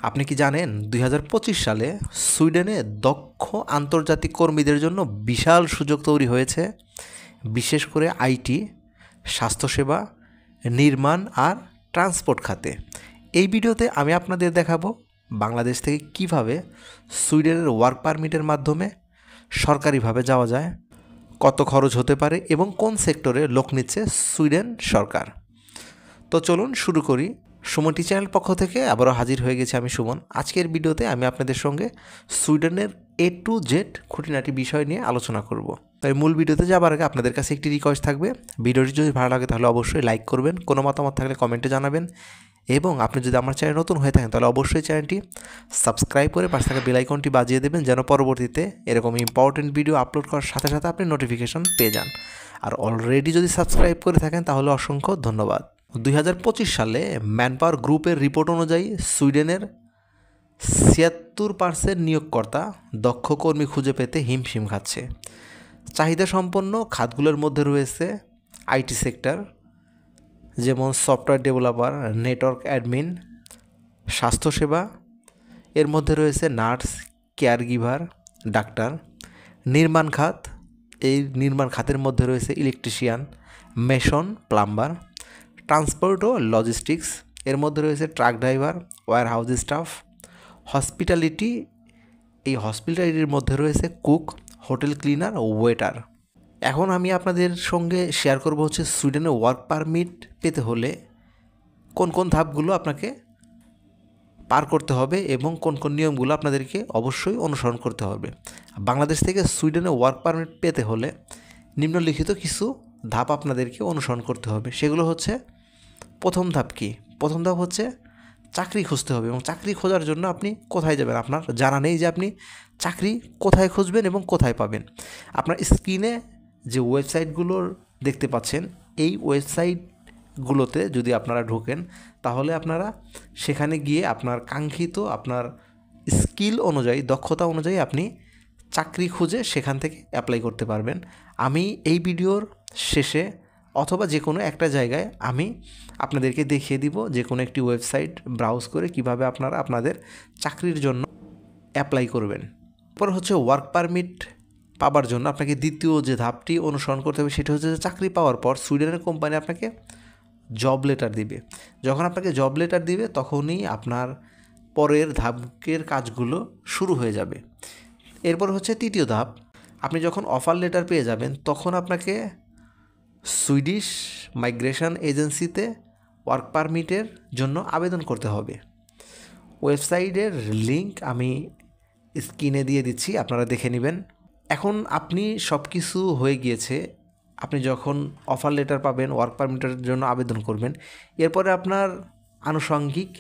আপনি কি জানেন ২০২৫ সালে সুইডেনে দক্ষ আন্তর্জাতিক কর্মীদের জন্য বিশাল সুযোগ তৈরি হয়েছে, বিশেষ করে আইটি, স্বাস্থ্যসেবা, নির্মাণ আর ট্রান্সপোর্ট খাতে। এই ভিডিওতে আমি আপনাদের দেখাবো বাংলাদেশ থেকে কিভাবে সুইডেনের ওয়ার্ক পারমিটের মাধ্যমে সরকারিভাবে যাওয়া যায়, কত খরচ হতে পারে এবং কোন সেক্টরে লোক নিচ্ছে সুইডেন সরকার। তো চলুন শুরু করি। সুমন টি চ্যানেল পক্ষ থেকে আবারও হাজির হয়ে গেছি আমি সুমন। আজকের ভিডিওতে আমি আপনাদের সঙ্গে সুইডেনের A to Z খুঁটিনাটি বিষয় নিয়ে আলোচনা করব। তাই মূল ভিডিওতে যাবার আগে আপনাদের কাছে একটি রিকোয়েস্ট থাকবে, ভিডিওটি যদি ভালো লাগে তাহলে অবশ্যই লাইক করবেন, কোনো মতামত থাকলে কমেন্টে জানাবেন এবং আপনি যদি আমার চ্যানেল নতুন হয়ে থাকেন তাহলে অবশ্যই চ্যানেলটি সাবস্ক্রাইব করে পাশে থাকা বেল আইকনটি বাজিয়ে দেবেন, যেন পরবর্তীতে এরকম ইম্পর্টেন্ট ভিডিও আপলোড করার সাথে সাথে আপনি নোটিফিকেশন পেয়ে যান। আর অলরেডি যদি সাবস্ক্রাইব করে থাকেন তাহলে অসংখ্য ধন্যবাদ। ২০২৫ সালে ম্যানপাওয়ার গ্রুপের রিপোর্ট অনুযায়ী সুইডেনের ৭৬% নিয়োগকর্তা দক্ষ কর্মী খুঁজে পেতে হিমশিম খাচ্ছে। চাহিদা সম্পন্ন খাতগুলোর মধ্যে রয়েছে আইটি সেক্টর, যেমন সফটওয়্যার ডেভেলপার, নেটওয়ার্ক অ্যাডমিন, স্বাস্থ্যসেবা, এর মধ্যে রয়েছে নার্স, কেয়ার গিভার, ডাক্তার। নির্মাণ খাত, এই নির্মাণ খাতের মধ্যে রয়েছে ইলেকট্রিশিয়ান, মেশন, প্লাম্বার। ট্রান্সপোর্ট ও লজিস্টিক্স, এর মধ্যে রয়েছে truck driver, warehouse staff. Hospitality, এই হসপিটালিটির মধ্যে রয়েছে কুক, হোটেল ক্লিনার ও ওয়েটার। এখন আমি আপনাদের সঙ্গে শেয়ার করব হচ্ছে সুইডেনে ওয়ার্ক পারমিট পেতে হলে কোন কোন ধাপগুলো আপনাকে পার করতে হবে এবং কোন কোন নিয়মগুলো আপনাদেরকে অবশ্যই অনুসরণ করতে হবে। বাংলাদেশ থেকে সুইডেনে ওয়ার্ক পারমিট পেতে হলে নিম্নলিখিত কিছু ধাপ আপনাদেরকে অনুসরণ করতে হবে। সেগুলো হচ্ছে, প্রথম ধাপ কি? প্রথম ধাপ হচ্ছে চাকরি খুঁজতে হবে এবং চাকরি খোঁজার জন্য আপনি কোথায় যাবেন আপনার জানা নেই যে আপনি চাকরি কোথায় খুঁজবেন এবং কোথায় পাবেন। আপনার স্ক্রিনে যে ওয়েবসাইটগুলোর দেখতে পাচ্ছেন, এই ওয়েবসাইটগুলোতে যদি আপনারা ঢোকেন তাহলে আপনারা সেখানে গিয়ে আপনার কাঙ্ক্ষিত, আপনার স্কিল অনুযায়ী, দক্ষতা অনুযায়ী আপনি চাকরি খুঁজে সেখান থেকে অ্যাপ্লাই করতে পারবেন। আমি এই ভিডিওর শেষে অথবা যে কোনো একটা জায়গায় আমি আপনাদেরকে দেখিয়ে দিব যে কোনো একটি ওয়েবসাইট ব্রাউজ করে কিভাবে আপনারা আপনাদের চাকরির জন্য অ্যাপ্লাই করবেন। পর হচ্ছে ওয়ার্ক পারমিট পাওয়ার জন্য আপনাকে দ্বিতীয় যে ধাপটি অনুসরণ করতে হবে সেটা হচ্ছে চাকরি পাওয়ার পর সুইডেনের কোম্পানি আপনাকে জব লেটার দিবে। যখন আপনাকে জব লেটার দিবে তখনই আপনার পরের ধাপের কাজগুলো শুরু হয়ে যাবে। এরপর হচ্ছে তৃতীয় ধাপ, আপনি যখন অফার লেটার পেয়ে যাবেন তখন আপনাকে সুইডিশ মাইগ্রেশন এজেন্সিতে ওয়ার্ক পারমিটের জন্য আবেদন করতে হবে। ওয়েবসাইটের লিঙ্ক আমি স্ক্রিনে দিয়ে দিচ্ছি, আপনারা দেখে নেবেন। এখন আপনি সব কিছু হয়ে গিয়েছে, আপনি যখন অফার লেটার পাবেন, ওয়ার্ক পারমিটের জন্য আবেদন করবেন, এরপরে আপনার আনুষঙ্গিক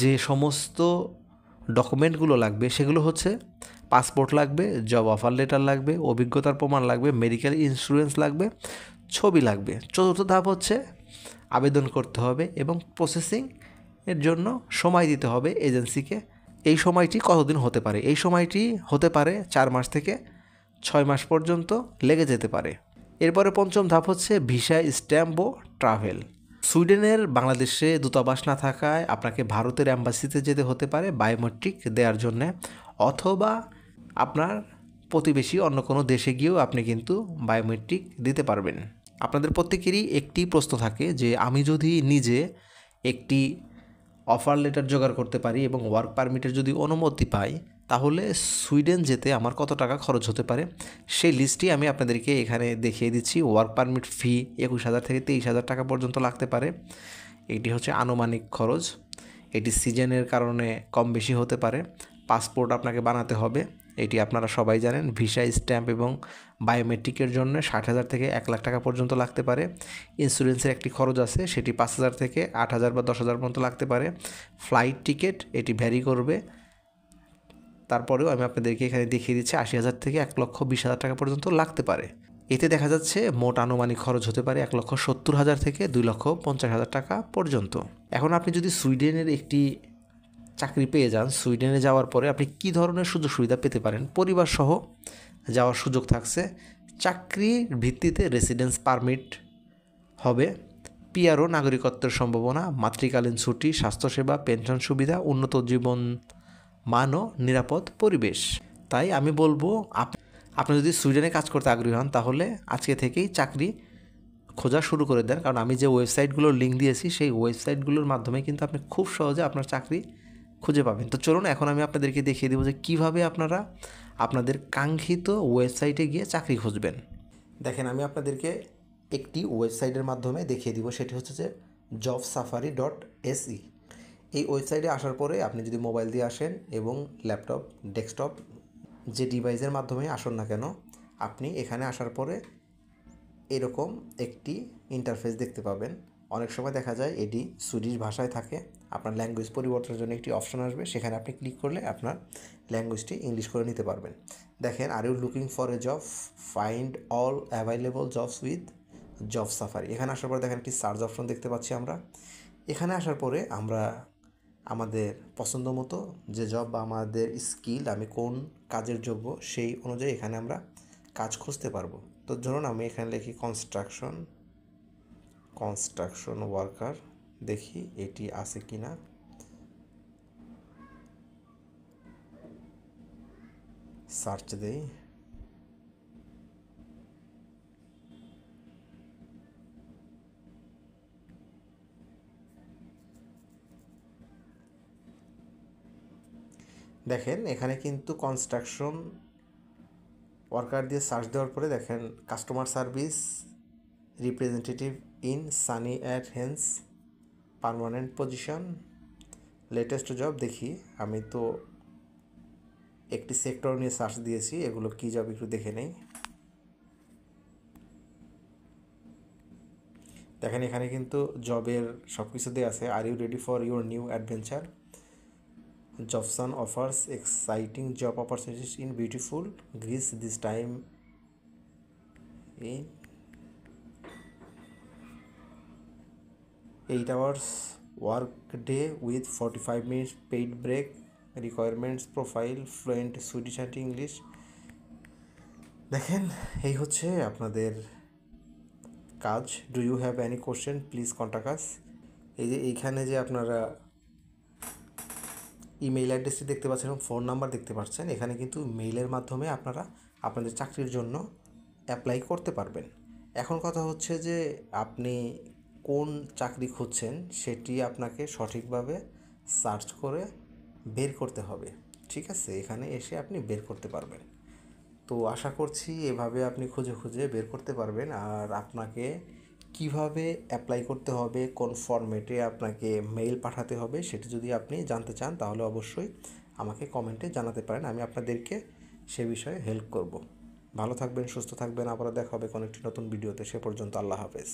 যে সমস্ত ডকুমেন্টগুলো লাগবে সেগুলো হচ্ছে পাসপোর্ট লাগবে, জব অফার লেটার লাগবে, অভিজ্ঞতার প্রমাণ লাগবে, মেডিকেল ইন্স্যুরেন্স লাগবে, ছবি লাগবে। চতুর্থ ধাপ হচ্ছে আবেদন করতে হবে এবং প্রসেসিং এর জন্য সময় দিতে হবে এজেন্সিকে। এই সময়টি কতদিন হতে পারে? এই সময়টি হতে পারে 4 মাস থেকে 6 মাস পর্যন্ত লেগে যেতে পারে। এরপরে পঞ্চম ধাপ হচ্ছে ভিসা, স্ট্যাম্প ও ট্রাভেল। সুইডেনের বাংলাদেশে দূতাবাস না থাকায় আপনাকে ভারতের অ্যাম্বাসিতে যেতে হতে পারে বায়োমেট্রিক দেওয়ার জন্যে, অথবা আপনার প্রতিবেশী অন্য কোনো দেশে গিয়েও আপনি কিন্তু বায়োমেট্রিক দিতে পারবেন। আপনাদের প্রত্যেকেরই একটি প্রশ্ন থাকে যে আমি যদি নিজে একটি অফার লেটার জোগাড় করতে পারি এবং ওয়ার্ক পারমিটের যদি অনুমতি পাই তাহলে সুইডেন যেতে আমার কত টাকা খরচ হতে পারে, সেই লিস্টটি আমি আপনাদেরকে এখানে দেখিয়ে দিচ্ছি। ওয়ার্ক পারমিট ফি 21,000 থেকে 23,000 টাকা পর্যন্ত লাগতে পারে। এটি হচ্ছে আনুমানিক খরচ, এটি সিজনের কারণে কম বেশি হতে পারে। পাসপোর্ট আপনাকে বানাতে হবে, এটি আপনারা সবাই জানেন। ভিসা, স্ট্যাম্প এবং বায়োমেট্রিকের জন্য 60,000 থেকে 1,00,000 টাকা পর্যন্ত লাগতে পারে। ইন্স্যুরেন্সের একটি খরচ আছে, সেটি 5,000 থেকে 8,000 বা 10,000 পর্যন্ত লাগতে পারে। ফ্লাইট টিকিট, এটি ভ্যারি করবে। তারপরেও আমি আপনাদেরকে এখানে দেখিয়ে দিচ্ছি 80,000 থেকে 1,20,000 টাকা পর্যন্ত লাগতে পারে। এতে দেখা যাচ্ছে মোট আনুমানিক খরচ হতে পারে 1,70,000 থেকে 2,50,000 টাকা পর্যন্ত। এখন আপনি যদি সুইডেনের একটি চাকরি পেয়ে যান, সুইডেনে যাওয়ার পরে আপনি কী ধরনের সুযোগ সুবিধা পেতে পারেন? পরিবার সহ যাওয়ার সুযোগ থাকছে, চাকরির ভিত্তিতে রেসিডেন্স পারমিট হবে, পিআরও নাগরিকত্বের সম্ভাবনা, মাতৃকালীন ছুটি, স্বাস্থ্যসেবা, পেনশন সুবিধা, উন্নত জীবন মান ও নিরাপদ পরিবেশ। তাই আমি বলবো আপনি যদি সুইডেনে কাজ করতে আগ্রহী হন তাহলে আজকে থেকেই চাকরি খোঁজা শুরু করে দেন, কারণ আমি যে ওয়েবসাইটগুলোর লিঙ্ক দিয়েছি সেই ওয়েবসাইটগুলোর মাধ্যমে কিন্তু আপনি খুব সহজে আপনার চাকরি খুঁজে পাবেন। তো চলুন এখন আমি আপনাদেরকে দেখিয়ে দেবো যে কীভাবে আপনারা আপনাদের কাঙ্ক্ষিত ওয়েবসাইটে গিয়ে চাকরি খুঁজবেন। দেখেন, আমি আপনাদেরকে একটি ওয়েবসাইটের মাধ্যমে দেখিয়ে দিব, সেটি হচ্ছে যে jobsafari.se। এই ওয়েবসাইটে আসার পরে আপনি যদি মোবাইল দিয়ে আসেন এবং ল্যাপটপ, ডেস্কটপ যে ডিভাইসের মাধ্যমে আসুন না কেন, আপনি এখানে আসার পরে এরকম একটি ইন্টারফেস দেখতে পাবেন। অনেক সময় দেখা যায় এটি সুইডিশ ভাষায় থাকে। আপনার ল্যাঙ্গুয়েজ পরিবর্তনের জন্য একটি অপশন আসবে, সেখানে আপনি ক্লিক করলে আপনার ল্যাঙ্গুয়েজটি ইংলিশ করে নিতে পারবেন। দেখেন, are you looking for a job, find all available jobs with Job Safari. এখানে আসার পরে দেখেন একটি সার্চ অপশন দেখতে পাচ্ছি আমরা। এখানে আসার পরে আমরা আমাদের পছন্দ মতো যে জব বা আমাদের স্কিল, আমি কোন কাজের যোগ্য সেই অনুযায়ী এখানে আমরা কাজ খুঁজতে পারবো। তো ধরুন আমি এখানে লিখি কনস্ট্রাকশন ওয়ার্কার, দেখি এটি আছে কি না। সার্চ দেই। দেখেন এখানে কিন্তু কনস্ট্রাকশন ওয়ার্কার দিয়ে সার্চ দেওয়ার পরে দেখেন customer service representative in sunny at hens, permanent position, latest job. দেখি, আমি তো একটি সেক্টর নিয়ে সার্চ দিয়েছি, এগুলো কী জব একটু দেখে নেই। দেখেন এখানে কিন্তু জবের সব কিছু দেওয়া আছে। Are you ready for your new adventure? Jobson offers exciting job opportunities in beautiful Greece this time in 8 hours work day with 45 minutes paid break. Requirements profile fluent Swedish and English। দেখেন এই হচ্ছে আপনাদের কাজ। Do you have any question please contact us. এই যে এইখানে যে আপনারা ইমেইল অ্যাড্রেসটি দেখতে পাচ্ছেন এবং ফোন নাম্বার দেখতে পাচ্ছেন, এখানে কিন্তু মেইলের মাধ্যমে আপনারা আপনাদের চাকরির জন্য অ্যাপ্লাই করতে পারবেন। এখন কথা হচ্ছে যে আপনি কোন চাকরি খুঁজছেন সেটি আপনাকে সঠিকভাবে সার্চ করে বের করতে হবে, ঠিক আছে? এখানে এসে আপনি বের করতে পারবেন। তো আশা করছি এভাবে আপনি খুঁজে খুঁজে বের করতে পারবেন। আর আপনাকে কিভাবে অ্যাপ্লাই করতে হবে, কোন ফরম্যাটে আপনাকে মেইল পাঠাতে হবে সেটি যদি আপনি জানতে চান তাহলে অবশ্যই আমাকে কমেন্টে জানাতে পারেন, আমি আপনাদেরকে সে বিষয়ে হেল্প করব। ভালো থাকবেন, সুস্থ থাকবেন, আবারও দেখা হবে কোনো একটি নতুন ভিডিওতে। সে পর্যন্ত আল্লাহ হাফেজ।